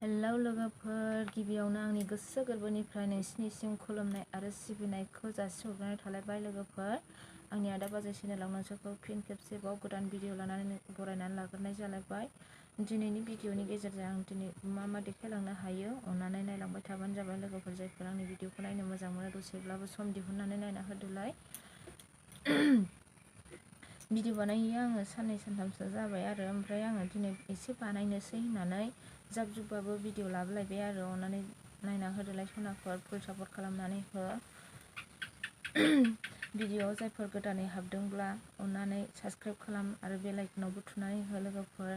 Hello लोगोफोर, गिबियावनो आंनि गोसो गोरबोनिफ्राय नोंसिनिसिम खुलुमनाय आरो सिबिनायखौ जासिहरनाय थालायबाय लोगोफोर। आंनि आदा बाजै चेनेलाव नोंसोरखौ फिन खेबसेबाव गोदान भिडिअ लानानै बरायनानै लाग्रोनाय जालायबाय। दिनैनि भिडिअनि गेजेरजों आं दिनै मा देखायलांनो हायो अननानै नायलांबाय थाबानो जाबाय लोगोफोर। जायफोर आंनि भिडिअखौ नायनो मोजां मोनो दसेब्लाबो सम दिहुननानै नायना होदोलाय। भिडिअ बानायैया आङो साननै सानथामसो जाबाय आरो ओमफ्राय आङो दिनै एसे बानायनोसै होननानै जाब जुबबाबो भिडिअ लाबोलायबाय आरो अननानै नायना होदोलाय सनाफोर, फुल सापर्ट खालामनानै हो। भिडिअआव जायफोर गोदानै हाबदोंब्ला अननानै साबस्क्राइब खालाम आरो बेल आइकनावबो थुनानै हो लोगोफोर।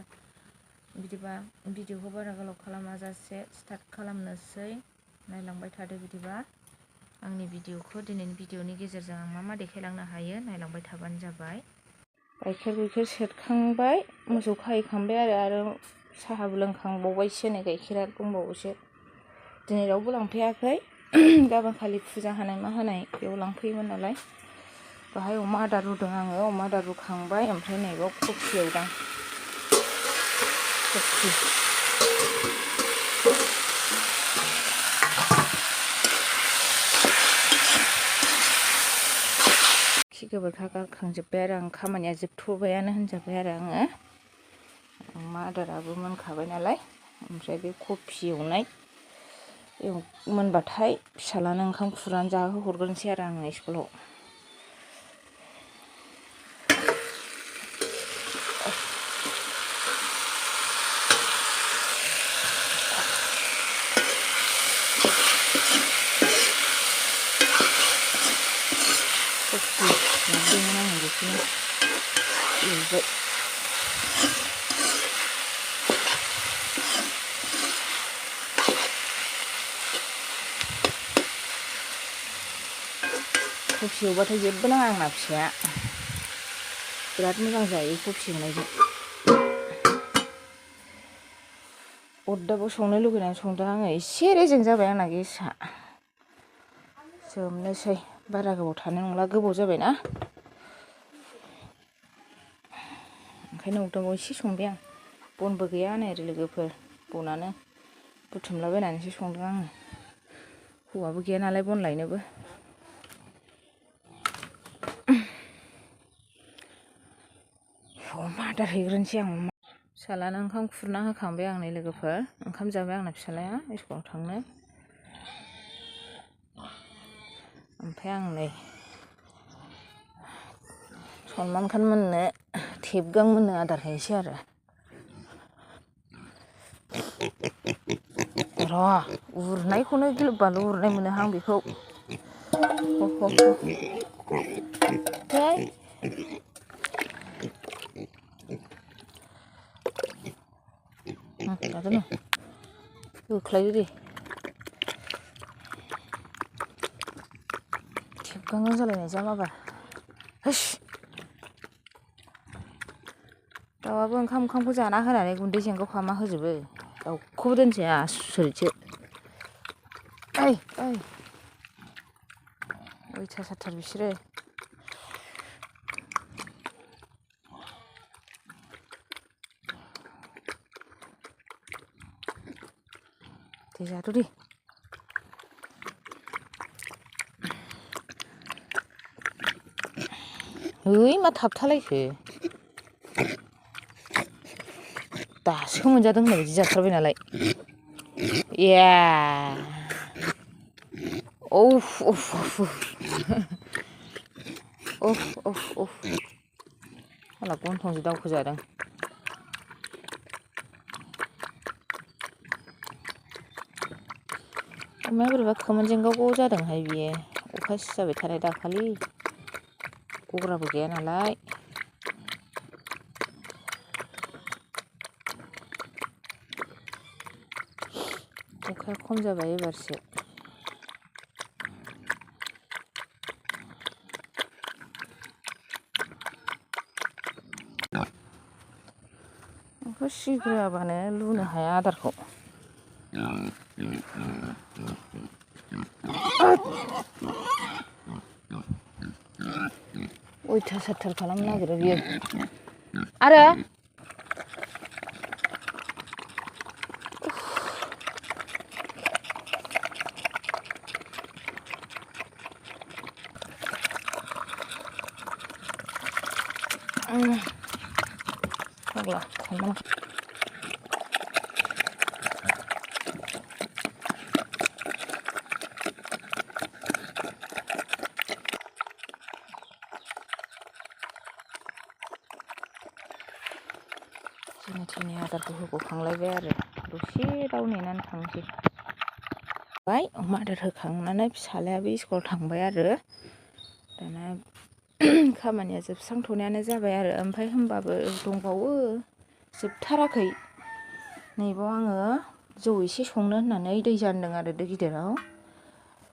बिदिबा भिडिअखौ बारा गोलाव खालामाजासे स्टार्ट खालामनोसै, नायलांबाय थादो। बिदिबा आंनि भिडिअखौ दिनैनि भिडिअनि गेजेरजों आं मा देखायलांनो हायो नायलांबाय थाबानो जाबाय। गाइखेर सेरखांबाय, मोसौ खाहैखांबाय आरो साहाबो लोंखांबावबायसो, नै गाइखेरा दंबावोसो। दिनै रावबो लांफैयाखै, गाबोन खालि फुजा होनाय मा होनाय बेयाव लांफैयोमोन नालाय। बाहाय अमा आदार रुदों आङो, अमा आदार रुखांबाय। ओमफ्राय नैबाव कफि एवदां, कफि खि गोबोरखा गारखांजोब्बाय आरो आं, खामानिया जोबथ'बायानो होनजाबाय आरो आङो। अमा आदाराबो मोनखाबाय नालाय। ओमफ्राय बे कफि एवनाय मोनबाथाय फिसालानो ओंखाम खुरनानै जाहोहरग्रोनोसै आरो आङो स्कुलाव। कफि लांदोंमोन आङो, बेखौनो एवबाय। कफि एवबाथाय जेबो नाङा आंना फिसाया, बिराद मोजां जायो कफि एवनायजों। अरदाबाव संनो लुगैनानै संदों आङो, एसे रेजें जाबाय आंना गेसआ। जोबनोसै, बारा गोबाव थानाय नंला, गोबाव जाबायना ओंखायनो अरदाबाव एसे संबाय आं। बनबो गैया नै लोगोफोर, बनानो बुथुमलाबायनानैसो संदों आङो। हौवाबो गैया नालाय बन लायनोबो। अमा आदार हैग्रोनोसै आं। फिसालानो ओंखाम खुरना होखांबाय आं नै लोगोफोर, ओंखाम जाबाय आंना फिसालाया स्कुलाव थांनो। ओमफ्राय आं नै सनमानखान मोननो, थेबगां मोननो आदार हैनोसै आरो। र' उरनायखौनो गिलु बालु उरनाय मोनोहां बेखौ। लादोनो होख्लायदो दे। थेबगांगां जालायनाय जा माबार। होस, दाउआबो ओंखामखौ जाना होनानै गुन्दै जेंगाव खालामना होजोबो। दाउखौबो दोनसै आसुरितसो। ओइ अयथासारथार बिसोरो। दे जादो दे। है मा थाबथालायखो, दासो मोनजादों होननाय बायदि जाथारबाय नालाय। इया उफ माला गन्थंसो दावखोजादों। अमाया बोरैबा खोमोन जेंगाव जादोंहाय बियो, अखा सिजाबाय थानाय दाखालि, गग्राबो गैया नालाय। अखाया खम जाबाय एबारसो। अखा सिग्रोआबानो लुनो हाया आदारखौ। अयथासारथार खालामनो नागिरो बियो। आरो फाग्ला खालाम जोंनि थैनि आदारखौ होग'खांलायबाय आरो दसे दाउ नेनानै थांसै अमा आदार होखांनानै फिसालायाबो स्कुलाव थांबाय आरो दाना खामानिया जोबस्रांथ'नायानो जाबाय आरो ओमफ्राय होमबाबो दंबावो जोबथाराखै नैबाव आङो जौ एसे संनो होननानै दै जानदों आरो दो गिदिराव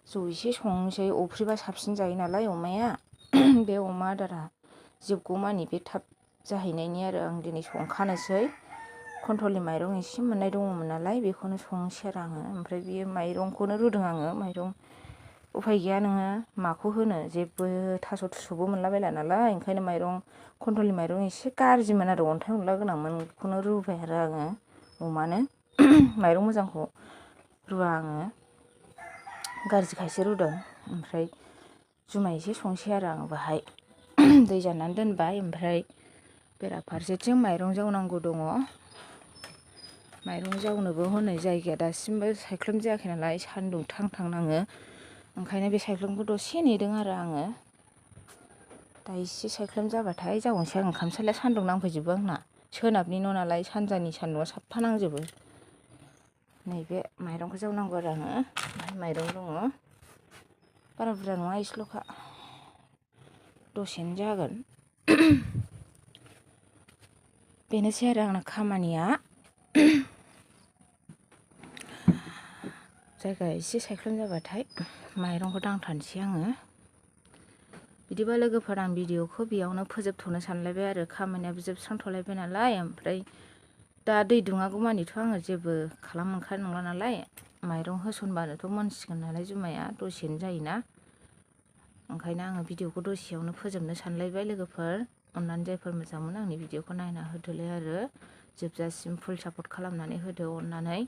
जौ एसे संनोसै अफ्रिबा साबसिन जायो नालाय अमाया बे अमा आदारा जोबगौमानि बे थाब जाहैनायनि आरो आं दिनै संखानोसै कन्ट्रलनि माइरं एसे मोननाय दङमोन नालाय बेखौनो संनोसै आरो आङो ओमफ्राय बे माइरंखौनो रुदों आङो माइरं उफाय गैया नोङो माखौ होनो जेबो थास' थुस'बो मोनलाबायला नालाय ओंखायनो माइरं कन्ट्रलनि माइरं एसे गाज्रिमोन आरो अन्थाइ अनला गोनांमोन बेखौनो रुबाय आरो आङो अमानो माइरं मोजांखौ रुवा आङो गाज्रिखायसो रुदों ओमफ्राय जुमाय एसे संसै आरो आङो बाहाय दै जाननानै दोनबाय ओमफ्राय बेराफारसेथिं माइरं जावनांगौ दङ माइरं जावनोबो हनै जायगाया दासिमबो सायख्लुम जायाखै नालाय सान्दुं थां थां नाङो ओंखायनो बे सायख्लुमखौ दसे नेदों आरो आङो दा एसे सायख्लुम जाबाथाय जावनोसै आं खामसालिया सान्दुं नांफैजोबो आंना सोनाबनि न' नालाय सानजानि सान्दुंआ साफा नांजोबो नैबे माइरंखौ जावनांगौ आरो आङो माइरं दङ बारा बुरजा नङा एसेल'खा दसेनो जागोन बेनोसै आरो आंना खामानिया जायगा एसे सायख्लुम जाबाथाय माइरंखौ दांथारनोसै आङो बिदिबा लोगोफोर आं भिडिअखौ बेयावनो फोजोबथ'नो सानलायबाय आरो खामानियाबो जोबस्रांथ'लायबाय नालाय ओमफ्राय दा दै दुङागौमानिथ' आङो जेबो खालामखानाय नंला नालाय माइरं होसनबानोथ' मोनसिगोन नालाय जुमाया दसेनो जायोना ओंखायनो आङो भिडिअखौ दसेयावनो फोजोबनो सानलायबाय लोगोफोर अननानै जायफोर मोजां मोनो आंनि भिडिअखौ नायना होदोलाय आरो जोबजासिम फुल सापर्ट खालामनानै होदो अननानै